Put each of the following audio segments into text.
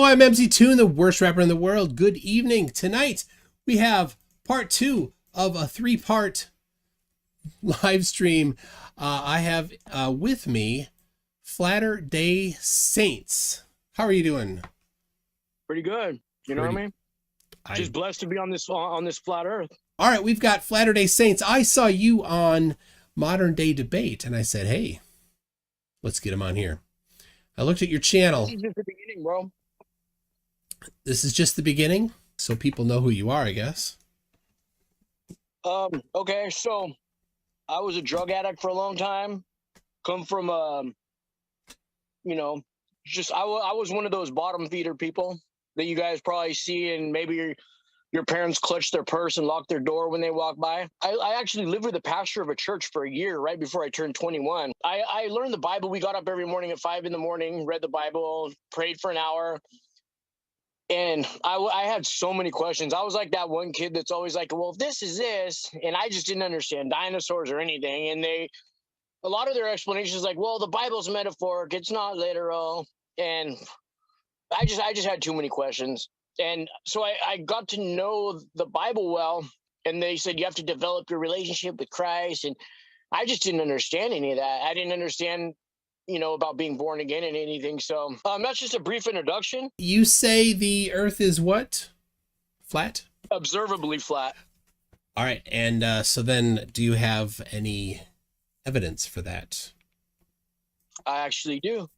Hello, I'm MC Toon, the worst rapper in the world. Good evening. Tonight, we have part 2 of a 3-part live stream. I have with me Flatter Day Saints. How are you doing? Pretty good. You know what I mean? Just blessed to be on this flat earth. All right, we've got Flatter Day Saints. I saw you on Modern Day Debate, and I said, hey, let's get him on here. I looked at your channel. This is just the beginning, bro. This is just the beginning, so people know who you are, I guess. Okay, so I was a drug addict for a long time. Come from, you know, just I was one of those bottom feeder people that you guys probably see, and maybe your parents clutch their purse and lock their door when they walk by. I actually lived with the pastor of a church for a year right before I turned 21. I learned the Bible. We got up every morning at 5 a.m, read the Bible, prayed for an hour. And I had so many questions. I was like that one kid that's always like, well, this is this. And I just didn't understand dinosaurs or anything. And a lot of their explanations like, well, the Bible's metaphoric. It's not literal. And I just had too many questions. And so I got to know the Bible well. And they said, you have to develop your relationship with Christ. And I just didn't understand any of that. I didn't understand, you know, about being born again and anything. So that's just a brief introduction. You say the earth is what? Flat? Observably flat. All right. And so then do you have any evidence for that? I actually do.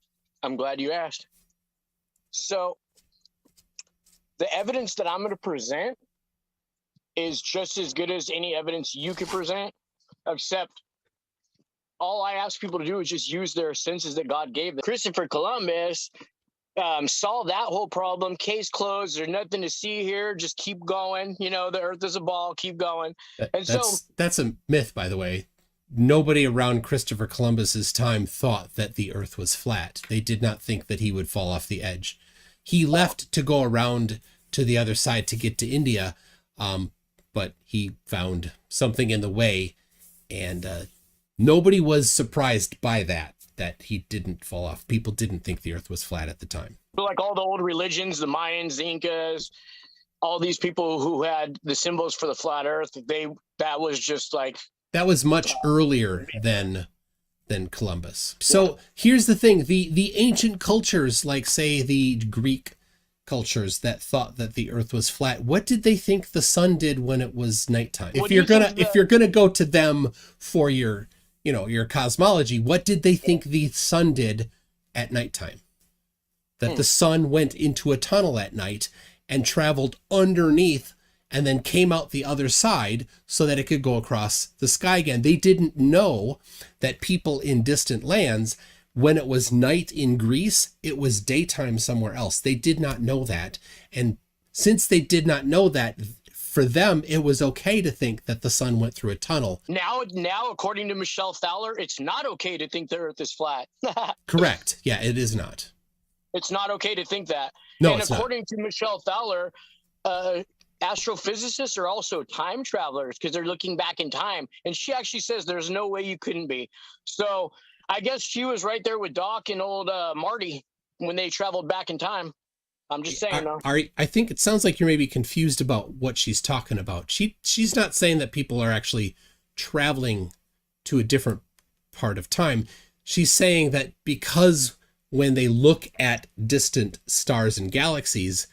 I'm glad you asked. So the evidence that I'm going to present is just as good as any evidence you could present, except all I ask people to do is just use their senses that God gave them. Christopher Columbus solved that whole problem. Case closed. There's nothing to see here. Just keep going. You know, the earth is a ball. Keep going. That's a myth, by the way. Nobody around Christopher Columbus's time thought that the earth was flat. They did not think that he would fall off the edge. He left to go around to the other side to get to India, but he found something in the way, and nobody was surprised by that he didn't fall off. People didn't think the earth was flat at the time. Like all the old religions, the Mayans, the Incas, all these people who had the symbols for the flat earth, that was just like... That was much earlier than Columbus. So here's the thing. The ancient cultures, like say the Greek cultures that thought that the earth was flat, what did they think the sun did when it was nighttime? If you're gonna go to them for your cosmology, what did they think the sun did at nighttime? That the sun went into a tunnel at night and traveled underneath and then came out the other side so that it could go across the sky again. They didn't know that people in distant lands, when it was night in Greece, it was daytime somewhere else. They did not know that. And since they did not know that, for them, it was okay to think that the sun went through a tunnel. Now, according to Michelle Fowler, it's not okay to think the earth is flat. Correct. Yeah, it is not. It's not okay to think that. No, and it's according to Michelle Fowler, astrophysicists are also time travelers because they're looking back in time. And she actually says there's no way you couldn't be. So I guess she was right there with Doc and old Marty when they traveled back in time. I'm just saying, though. I think it sounds like you're maybe confused about what she's talking about. She's not saying that people are actually traveling to a different part of time. She's saying that because when they look at distant stars and galaxies,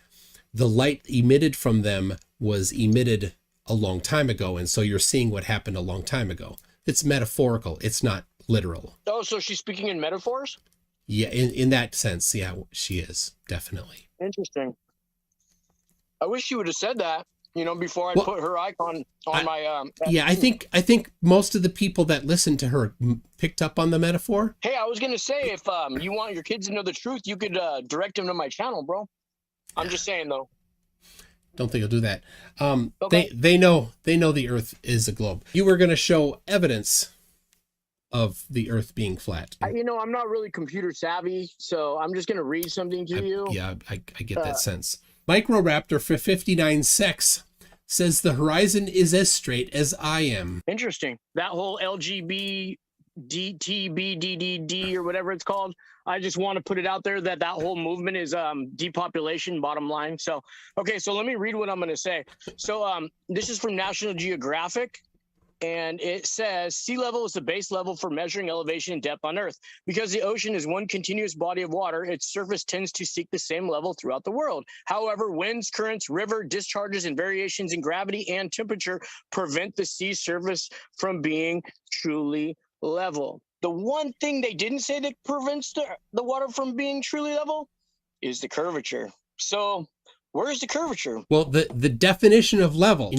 the light emitted from them was emitted a long time ago. And so you're seeing what happened a long time ago. It's metaphorical. It's not literal. Oh, so she's speaking in metaphors? Yeah, in that sense, yeah, she is, definitely. Interesting. I wish she would have said that, before I put her icon on my... Yeah, I think most of the people that listened to her picked up on the metaphor. Hey, I was going to say, if you want your kids to know the truth, you could direct them to my channel, bro. I'm just saying, though. Don't think I'll do that. Okay. They know the earth is a globe. You were going to show evidence of the earth being flat. I'm not really computer savvy, so I'm just going to read something to you. Yeah, I get that sense. Microraptor for 59 sex says the horizon is as straight as I am. Interesting. That whole DTBDDD or whatever it's called. I just want to put it out there that that whole movement is depopulation, bottom line. So, okay, so let me read what I'm going to say. So this is from National Geographic. And it says sea level is the base level for measuring elevation and depth on Earth. Because the ocean is one continuous body of water, its surface tends to seek the same level throughout the world. However, winds, currents, river discharges, and variations in gravity and temperature prevent the sea surface from being truly level. The one thing they didn't say that prevents the water from being truly level is the curvature. So where's the curvature? Well, the definition of level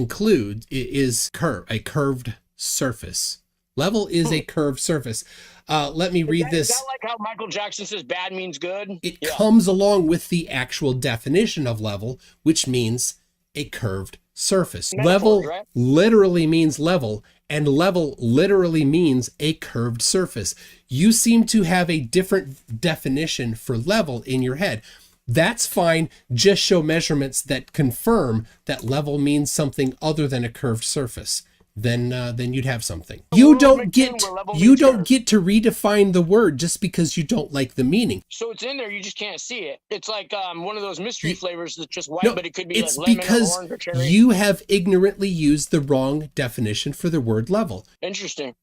is a curved surface. Level is a curved surface. Let me read this. Is that like how Michael Jackson says bad means good? It comes along with the actual definition of level, which means a curved surface. Level literally means level, and level literally means a curved surface. You seem to have a different definition for level in your head. That's fine. Just show measurements that confirm that level means something other than a curved surface. Then you'd have something. You don't get to redefine the word just because you don't like the meaning. So it's in there, you just can't see it. It's like one of those mystery flavors that's just white, but it could be it's like lemon because or orange or cherry. You have ignorantly used the wrong definition for the word level. Interesting.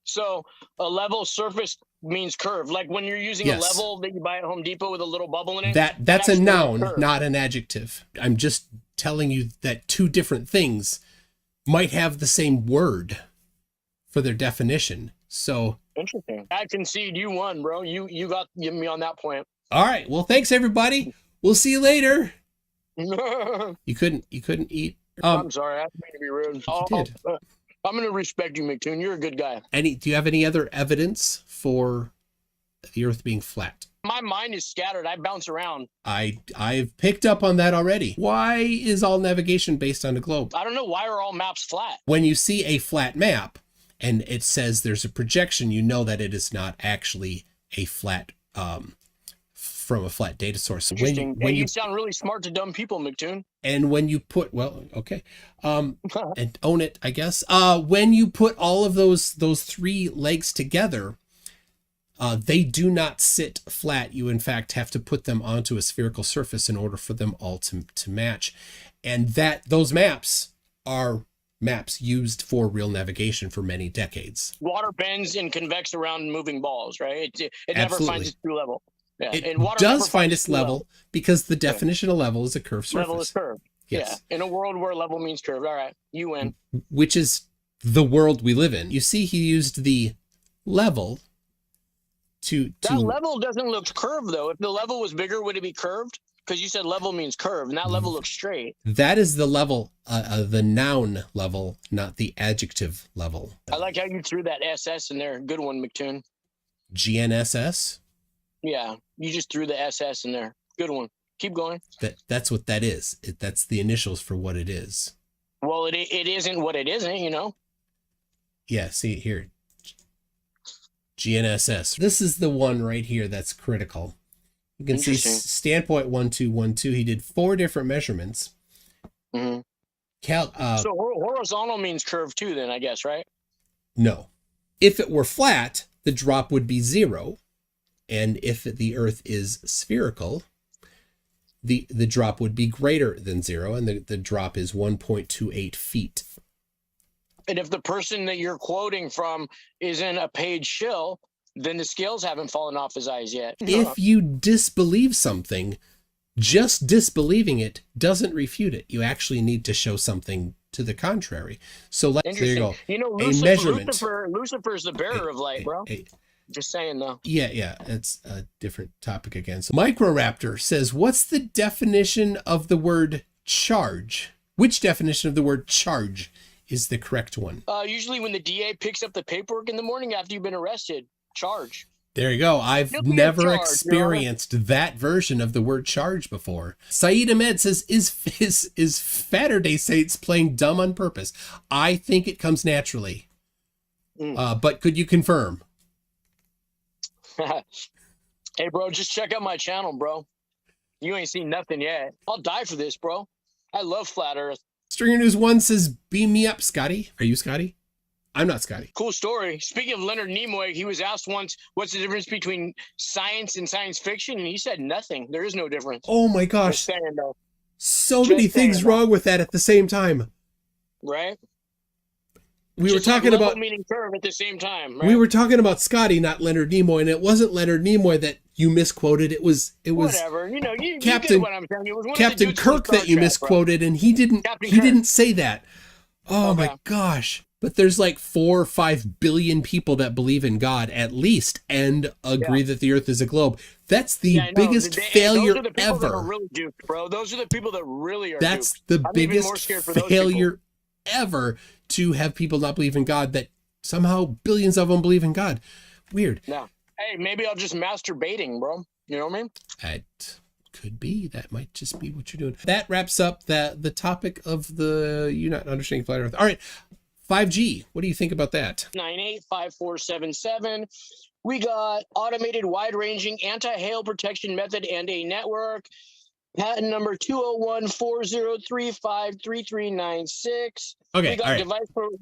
So a level surface means curved. Like when you're using a level that you buy at Home Depot with a little bubble in it. That's a noun, not an adjective. I'm just telling you that two different things might have the same word for their definition. So interesting. I concede you won, bro. You got me on that point. All right. Well, thanks everybody. We'll see you later. You couldn't eat. I'm sorry. I didn't mean to be rude. You did. I'm going to respect you, McToon. You're a good guy. Do you have any other evidence for the Earth being flat? My mind is scattered. I bounce around. I've picked up on that already. Why is all navigation based on a globe? I don't know. Why are all maps flat? When you see a flat map and it says there's a projection, you know that it is not actually a flat from a flat data source. Interesting. When you sound really smart to dumb people, McToon. And when you put, and own it, I guess. When you put all of those three legs together, they do not sit flat. You, in fact, have to put them onto a spherical surface in order for them all to match. And those maps are maps used for real navigation for many decades. Water bends and convex around moving balls, right? It never finds its true level. Yeah. It does find its level because the definition of level is a curved surface. Level is curved. Yes. Yeah. In a world where level means curved. All right. You win. Which is the world we live in. You see, he used the level that level doesn't look curved, though. If the level was bigger, would it be curved? Because you said level means curved, and that level looks straight. That is the level, the noun level, not the adjective level. I like how you threw that SS in there. Good one, McToon. GNSS? Yeah, you just threw the SS in there. Good one. Keep going. That's what that is. That's the initials for what it is. Well, it isn't what it isn't, you know? Yeah, see here. GNSS. This is the one right here that's critical. You can see standpoint 1212. He did 4 different measurements. Mm-hmm. So horizontal means curved too, then, I guess, right? No. If it were flat, the drop would be 0. And if the Earth is spherical, the drop would be greater than 0, and the drop is 1.28 feet. And if the person that you're quoting from is in a paid shill, then the scales haven't fallen off his eyes yet. If you disbelieve something, just disbelieving it doesn't refute it. You actually need to show something to the contrary. So there you go. You know, Lucifer's the bearer of light, bro. Just saying, though. Yeah. It's a different topic again. So Microraptor says, what's the definition of the word charge? Which definition of the word charge is the correct one? Usually when the DA picks up the paperwork in the morning after you've been arrested. Charge. There you go. I've never experienced that version of the word charge before. Saeed Ahmed says, is Saturday Saints playing dumb on purpose? I think it comes naturally. But could you confirm? Hey, bro, just check out my channel, bro. You ain't seen nothing yet. I'll die for this, bro. I love Flat Earth. Stringer News 1 says, beam me up, Scotty. Are you Scotty? I'm not Scotty. Cool story. Speaking of Leonard Nimoy, he was asked once, what's the difference between science and science fiction? And he said nothing. There is no difference. Oh my gosh. Just saying, though. So many things wrong with that at the same time. Right? We were talking about meaning curve at the same time. Right? We were talking about Scotty, not Leonard Nimoy, and it wasn't Leonard Nimoy that you misquoted. It was whatever. You know, you Captain get what I'm saying. It was one Captain of the Kirk that you misquoted, and he didn't say that. Oh my gosh. But there's like 4 or 5 billion people that believe in God at least and agree that the earth is a globe. That's the biggest failure those are the people ever. That are really duped, bro. Those are the people that really are That's duped. the biggest failure ever, to have people not believe in God, that somehow billions of them believe in God. Weird. No. Hey, maybe I'll just masturbating, bro. You know what I mean? It could be. That might just be what you're doing. That wraps up the topic of the you not understanding flat earth. All right. 5G. What do you think about that? 985477. We got automated wide-ranging anti-hail protection method and a network. Patent number 201-4035-3396. Okay, all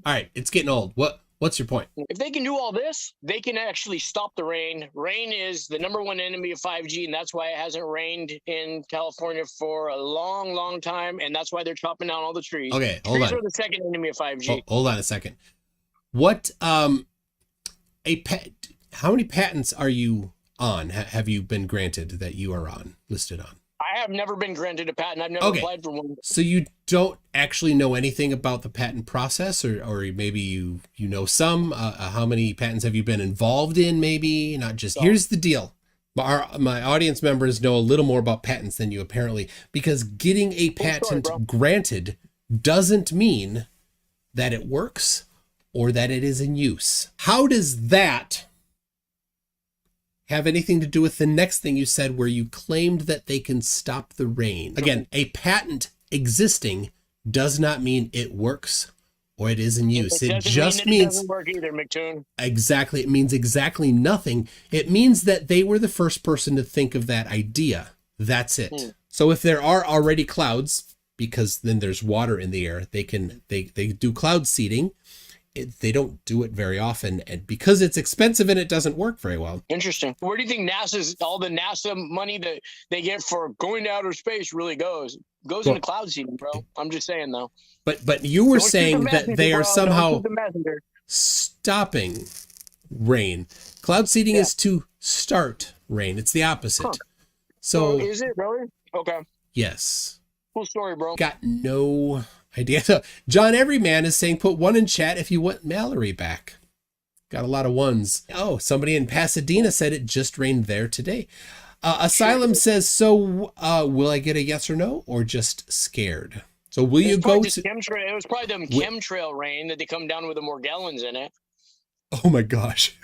right. It's getting old. What's your point? If they can do all this, they can actually stop the rain. Rain is the #1 enemy of 5G, and that's why it hasn't rained in California for a long, long time, and that's why they're chopping down all the trees. Okay, hold on. Trees are the second enemy of 5G. Hold on a second. What how many patents are you on? Have you been granted that you are listed on? I have never been granted a patent. I've never applied for one. So you don't actually know anything about the patent process, or maybe you know some. How many patents have you been involved in? Maybe not just. Here's the deal. My audience members know a little more about patents than you apparently, because getting a patent granted doesn't mean that it works or that it is in use. How does that have anything to do with the next thing you said, where you claimed that they can stop the rain? Again, a patent existing does not mean it works or it is in use. It just means it doesn't work either, McToon. Exactly. It means exactly nothing. It means that they were the first person to think of that idea. That's it. So if there are already clouds, because then there's water in the air, they do cloud seeding. They don't do it very often, and because it's expensive and it doesn't work very well. Interesting. Where do you think all the NASA money that they get for going to outer space really goes? Goes into cloud seeding, bro. I'm just saying, though. But you were saying that they are somehow stopping rain. Cloud seeding is to start rain. It's the opposite. So is it really? Okay. Yes. Cool story, bro. Got no idea. So John Everyman is saying, put 1 in chat if you want Mallory back. Got a lot of 1s. Oh, somebody in Pasadena said it just rained there today. Asylum says, so will I get a yes or no, or just scared? So will you go to chemtrail? It was probably them chemtrail rain that they come down with the Morgellons in it. Oh my gosh.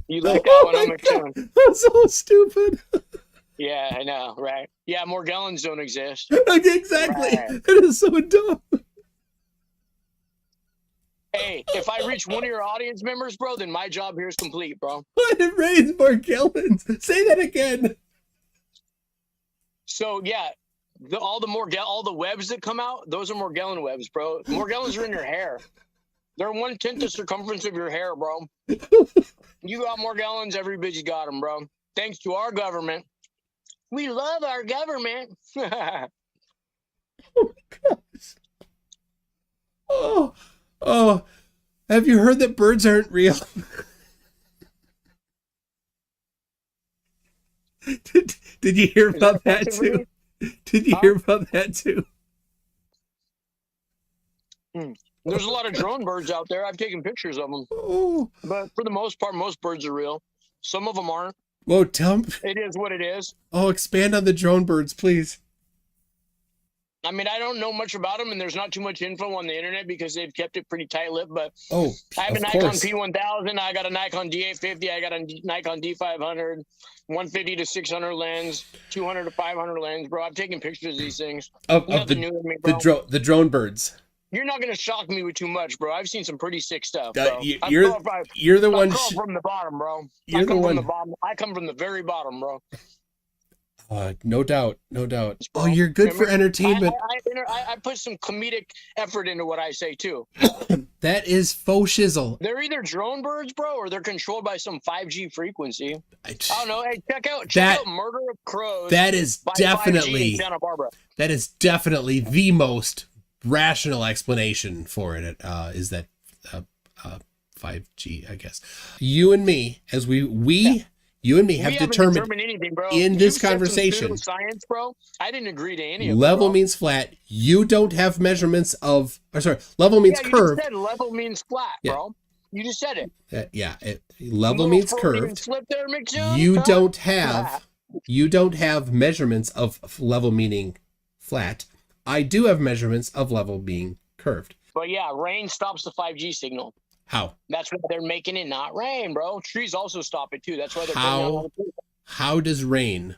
You like that one on McToon. That's so stupid. Yeah, I know, right? Yeah, Morgellons don't exist. Exactly. Right. That is so dumb. Hey, if I reach one of your audience members, bro, then my job here is complete, bro. What? It rains Morgellons. Say that again. So yeah, all the webs that come out, those are Morgellon webs, bro. Morgellons are in your hair. They're 1/10 the circumference of your hair, bro. You got Morgellons, everybody's got them, bro. Thanks to our government. We love our government. Oh my gosh. Oh, have you heard that birds aren't real? Did you hear about that too? Did you hear about that too? There's a lot of drone birds out there. I've taken pictures of them. Oh. But for the most part, most birds are real. Some of them aren't. Whoa, tell me. It is what it is. Oh, expand on the drone birds, please. I mean, I don't know much about them, and there's not too much info on the internet because they've kept it pretty tight-lipped. But I have a Nikon P1000. I got a Nikon D850. I got a Nikon D500, 150 to 600 lens, 200 to 500 lens, bro. I've taken pictures of these things. Nothing new to me, bro. The drone birds. You're not going to shock me with too much, bro. I've seen some pretty sick stuff, bro. You're the one. I come from the bottom, bro. I come from the bottom. I come from the very bottom, bro. No doubt, no doubt. Bro. Oh, you're good for entertainment. I put some comedic effort into what I say too. That is faux shizzle. They're either drone birds, bro, or they're controlled by some 5G frequency. I don't know. Hey, check out Murder of Crows. That is definitely Santa Barbara. That is definitely the most rational explanation for it. Is that 5G? I guess you and me, as you and me have determined anything, bro. in this conversation. Science, bro. I didn't agree to any of it. Level means flat. You don't have measurements of. Or sorry, level means curved. You just said level means flat, bro. You just said it. Level means curved. Slip there, McJones, you don't have measurements of level meaning flat. I do have measurements of level being curved. But yeah, rain stops the 5G signal. How? That's why they're making it not rain, bro. Trees also stop it too. That's why they're how does rain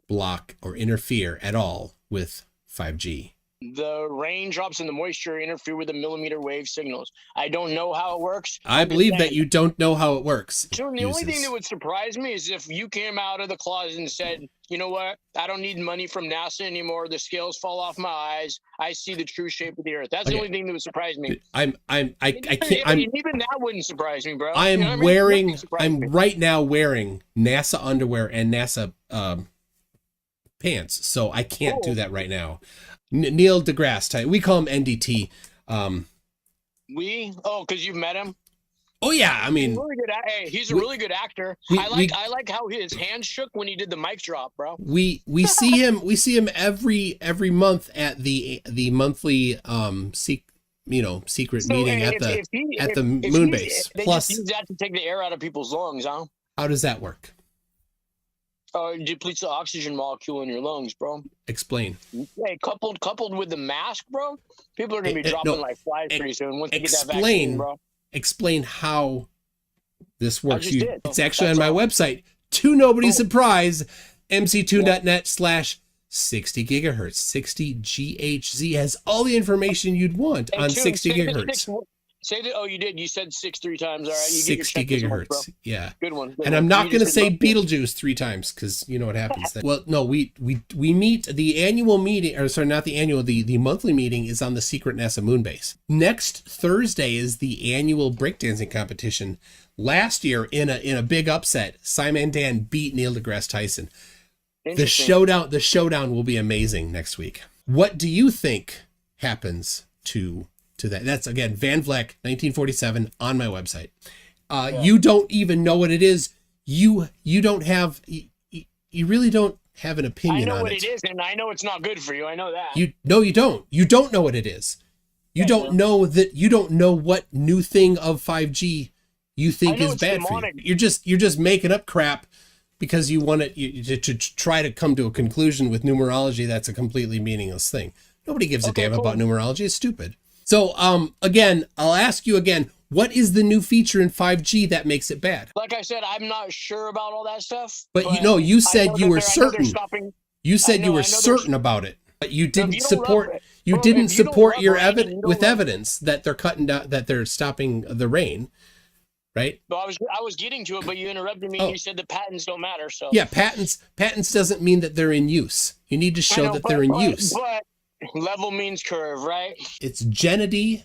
block or interfere at all with 5G? The raindrops and the moisture interfere with the millimeter wave signals. I don't know how it works. I believe that you don't know how it works. So the only thing that would surprise me is if you came out of the closet and said, you know what, I don't need money from NASA anymore. The scales fall off my eyes. I see the true shape of the earth. That's the only thing that would surprise me. I can't. Even that wouldn't surprise me, bro. I'm right now wearing NASA underwear and NASA pants, so I can't do that right now. Neil deGrasse Tyson. We call him NDT. Because you've met him. Oh yeah, I mean, he's a really good actor. I like how his hands shook when he did the mic drop, bro. We see him every month at the monthly secret meeting at the moon base. Plus, they just use that to take the air out of people's lungs, huh? How does that work? It depletes the oxygen molecule in your lungs, bro. Explain. Hey, coupled with the mask, bro, people are gonna be dropping like flies pretty soon once they get that vaccine, bro. Explain how this works. It's actually on my website. To nobody's surprise, mctoon.net/60 gigahertz. 60 GHz has all the information you'd want on 60 gigahertz. Say that. Oh, you did. You said 6 3 times. All right. You 60 gigahertz. Yeah. Good one. And I'm not going to say Beetlejuice 3 times because you know what happens then. Well, no, we meet the annual meeting, or sorry, not the annual, the monthly meeting is on the secret NASA moon base. Next Thursday is the annual breakdancing competition. Last year, in a big upset, Simon Dan beat Neil deGrasse Tyson. The showdown will be amazing next week. What do you think happens to that? That's again Van Vleck 1947 on my website. You don't even know what it is. You don't have you really don't have an opinion on it. I know what it is, and I know it's not good for you. I know that. You don't know what it is. You don't know that. You don't know what new thing of 5G you think is bad for you. You're just making up crap because you want to try to come to a conclusion with numerology. That's a completely meaningless thing. Nobody gives a damn about numerology. It's stupid. So, again, I'll ask you again, what is the new feature in 5G that makes it bad? Like I said, I'm not sure about all that stuff. But you said you were certain. You said you were certain about it, but you didn't support. You didn't support your evidence that they're cutting down, that they're stopping the rain, right? Well, I was getting to it, but you interrupted me. And you said the patents don't matter. So yeah, patents doesn't mean that they're in use. You need to show that they're in use. But level means curve, right? It's Gennady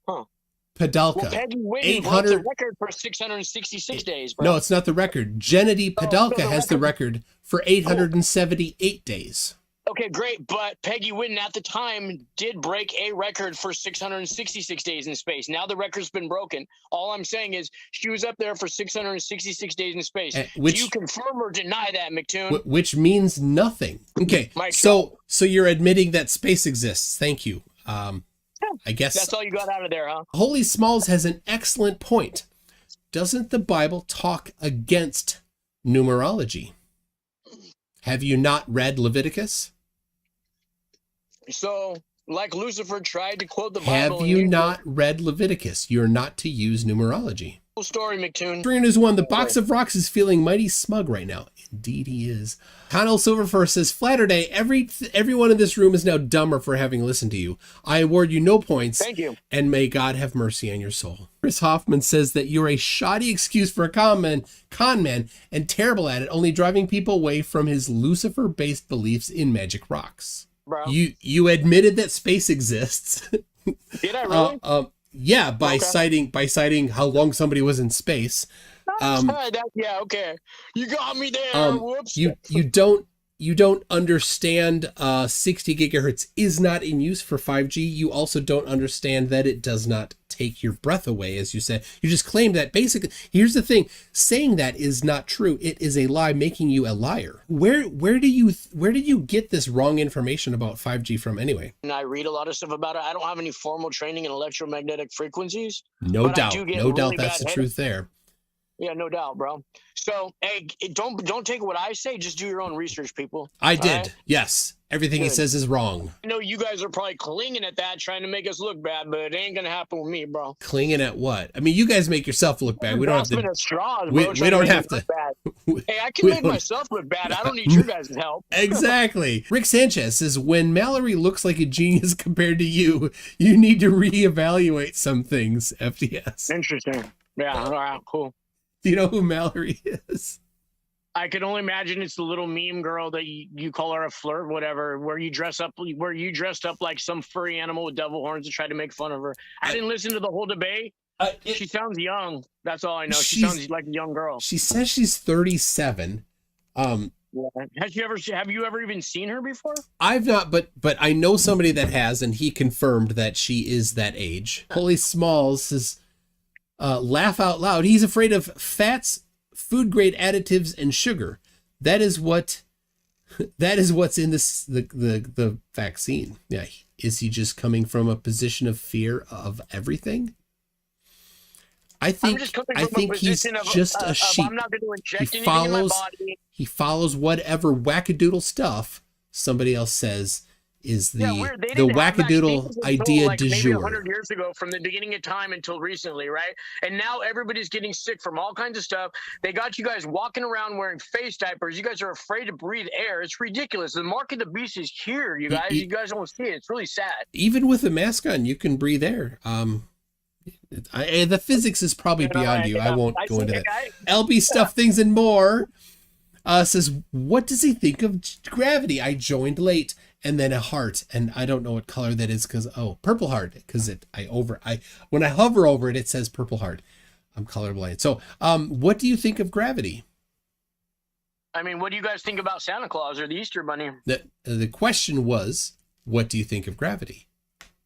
Padalka. Well, Peggy Whitney broke the record for 666 days, bro. No, it's not the record. Gennady Padalka has the record for 878 days. Okay, great. But Peggy Whitney at the time did break a record for 666 days in space. Now the record's been broken. All I'm saying is she was up there for 666 days in space. Do you confirm or deny that, McToon? Which means nothing. Okay, so you're admitting that space exists. Thank you. I guess that's all you got out of there, huh? Holy Smalls has an excellent point. Doesn't the Bible talk against numerology? Have you not read Leviticus? So, like Lucifer tried to quote the Bible. Have you not read Leviticus? You're not to use numerology. Cool story, McToon. 301, the box of rocks is feeling mighty smug right now. Indeed he is. Connell Silverfur says, Flatter Day, everyone in this room is now dumber for having listened to you. I award you no points. Thank you. And may God have mercy on your soul. Chris Hoffman says that you're a shoddy excuse for a con man and terrible at it, only driving people away from his Lucifer-based beliefs in magic rocks. Bro. You admitted that space exists. Did I really? Yeah, by citing how long somebody was in space. Yeah, okay. You got me there. Whoops. You don't understand 60 gigahertz is not in use for 5G. You also don't understand that it does not take your breath away, as you said. You just claim that basically. Here's the thing: saying that is not true. It is a lie, making you a liar. Where did you get this wrong information about 5G from anyway? And I read a lot of stuff about it. I don't have any formal training in electromagnetic frequencies. No doubt that's the truth there. Yeah, no doubt, bro. So, hey, don't take what I say. Just do your own research, people. I did. Right? Yes. Everything he says is wrong. I know you guys are probably clinging at that, trying to make us look bad, but it ain't gonna happen with me, bro. Clinging at what? I mean, you guys make yourself look bad. We don't have to. Straws, we don't have to. Hey, I can make myself look bad. I don't need you guys' help. Exactly. Rick Sanchez says, when Mallory looks like a genius compared to you, you need to reevaluate some things. FDS. Interesting. Yeah. All right. Cool. Do you know who Mallory is? I can only imagine it's the little meme girl that you call her a flirt, whatever, where you dressed up like some furry animal with devil horns and tried to make fun of her. I didn't listen to the whole debate. She sounds young. That's all I know. She sounds like a young girl. She says she's 37. Have you ever even seen her before? I've not, but I know somebody that has, and he confirmed that she is that age. Holy Smalls says, laugh out loud. He's afraid of fats, food grade additives, and sugar. That is what's in the vaccine. Yeah. Is he just coming from a position of fear of everything? I think he's just a sheep. I'm not going to inject anything in my body. He follows whatever wackadoodle stuff somebody else says is the wackadoodle idea like du maybe jour. 100 years ago, from the beginning of time until recently, right? And now everybody's getting sick from all kinds of stuff. They got you guys walking around wearing face diapers. You guys are afraid to breathe air. It's ridiculous. The mark of the beast is here, you guys. You guys don't see it. It's really sad. Even with a mask on, you can breathe air. The physics is probably beyond you. I won't go into that. LB Stuff Things and More says, what does he think of gravity? I joined late. And then a heart, and I don't know what color that is because purple heart, because when I hover over it, it says purple heart. I'm colorblind. So, what do you think of gravity? I mean, what do you guys think about Santa Claus or the Easter Bunny? The question was, what do you think of gravity?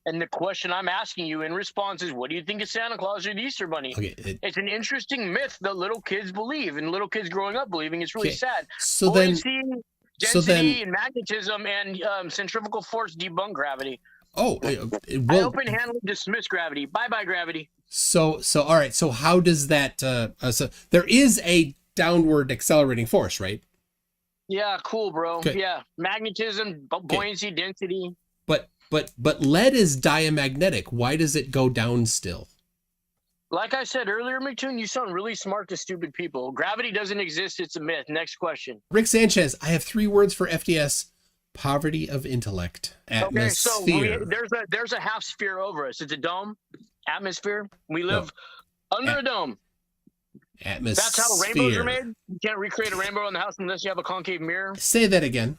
And the question I'm asking you in response is, what do you think of Santa Claus or the Easter Bunny? Okay, it's an interesting myth that little kids believe, and little kids growing up believing. It's really sad. So Density and magnetism and centrifugal force debunk gravity. I open-handedly dismiss gravity. Bye-bye, gravity. So all right. So how does that? So there is a downward accelerating force, right? Yeah, cool, bro. Okay. Yeah, magnetism, buoyancy, density. But lead is diamagnetic. Why does it go down still? Like I said earlier, McToon, you sound really smart to stupid people. Gravity doesn't exist. It's a myth. Next question. Rick Sanchez, I have 3 words for FDS. Poverty of intellect. Atmosphere. Okay, so there's a half sphere over us. It's a dome. Atmosphere. We live under a dome. Atmosphere. That's how rainbows are made. You can't recreate a rainbow in the house unless you have a concave mirror. Say that again.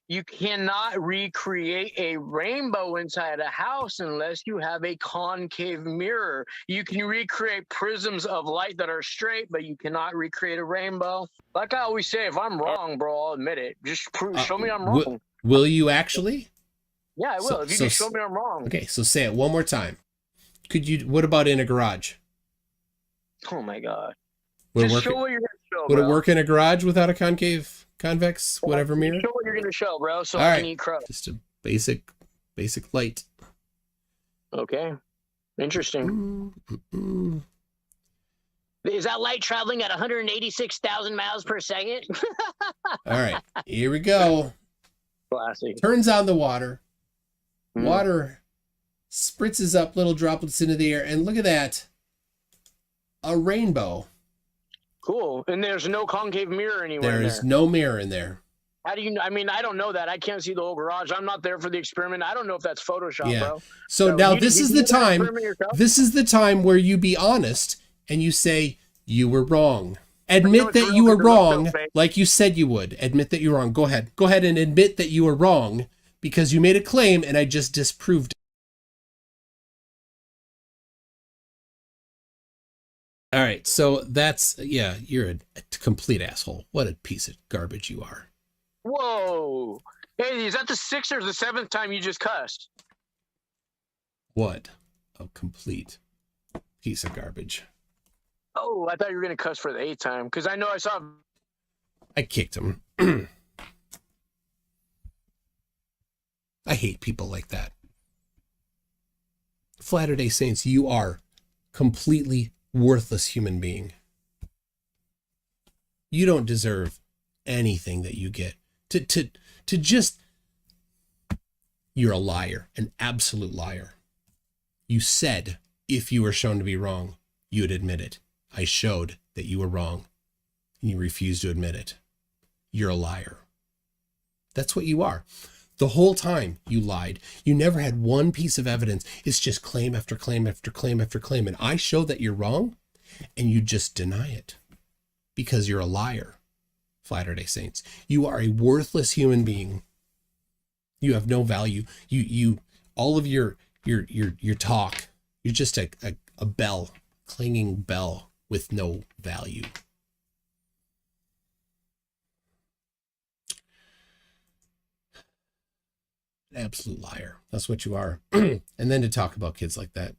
You cannot recreate a rainbow inside a house unless you have a concave mirror. You can recreate prisms of light that are straight, but you cannot recreate a rainbow. Like I always say, if I'm wrong, bro, I'll admit it. Just show me I'm wrong. Will you actually? Yeah, I will. If you can show me I'm wrong. Okay, so say it one more time. What about in a garage? Oh my God. Just show what you're going to show, Would it work in a garage without a convex, whatever mirror? Show what you're going to show, bro, so I can eat crust. Just a basic light. Okay. Interesting. Is that light traveling at 186,000 miles per second? All right. Here we go. Classy. Turns on the water. Water spritzes up little droplets into the air. And look at that. a rainbow. Cool. And there's no concave mirror anywhere. There is no mirror in there. How do you? I mean, I don't know that. I can't see the whole garage. I'm not there for the experiment. I don't know if that's Photoshop, bro. So now you this did is you the do that time. experiment yourself? This is the time where you be honest and you say you were wrong. Admit that you were wrong, like you said you would. Admit that you're wrong. Go ahead. Go ahead and admit that you were wrong because you made a claim and I just disproved it. All right, so that's, yeah, you're a complete asshole. What a piece of garbage you are. Whoa. Hey, is that the 6th or the 7th time you just cussed? What a complete piece of garbage. Oh, I thought you were going to cuss for the 8th time, because I know I saw... I kicked him. I hate people like that. Latter-day Saints, you are completely worthless human being. You don't deserve anything that you get. To just, you're a liar, an absolute liar. You said if you were shown to be wrong, you would admit it. I showed that you were wrong, and you refused to admit it. You're a liar. That's what you are. The whole time you lied. You never had one piece of evidence. It's just claim after claim after claim after claim. And I show that you're wrong, and you just deny it because you're a liar. Latter-day Saints, you are a worthless human being. You have no value. You all of your talk, you're just a bell, clanging bell with no value. Absolute liar. That's what you are. And then to talk about kids like that.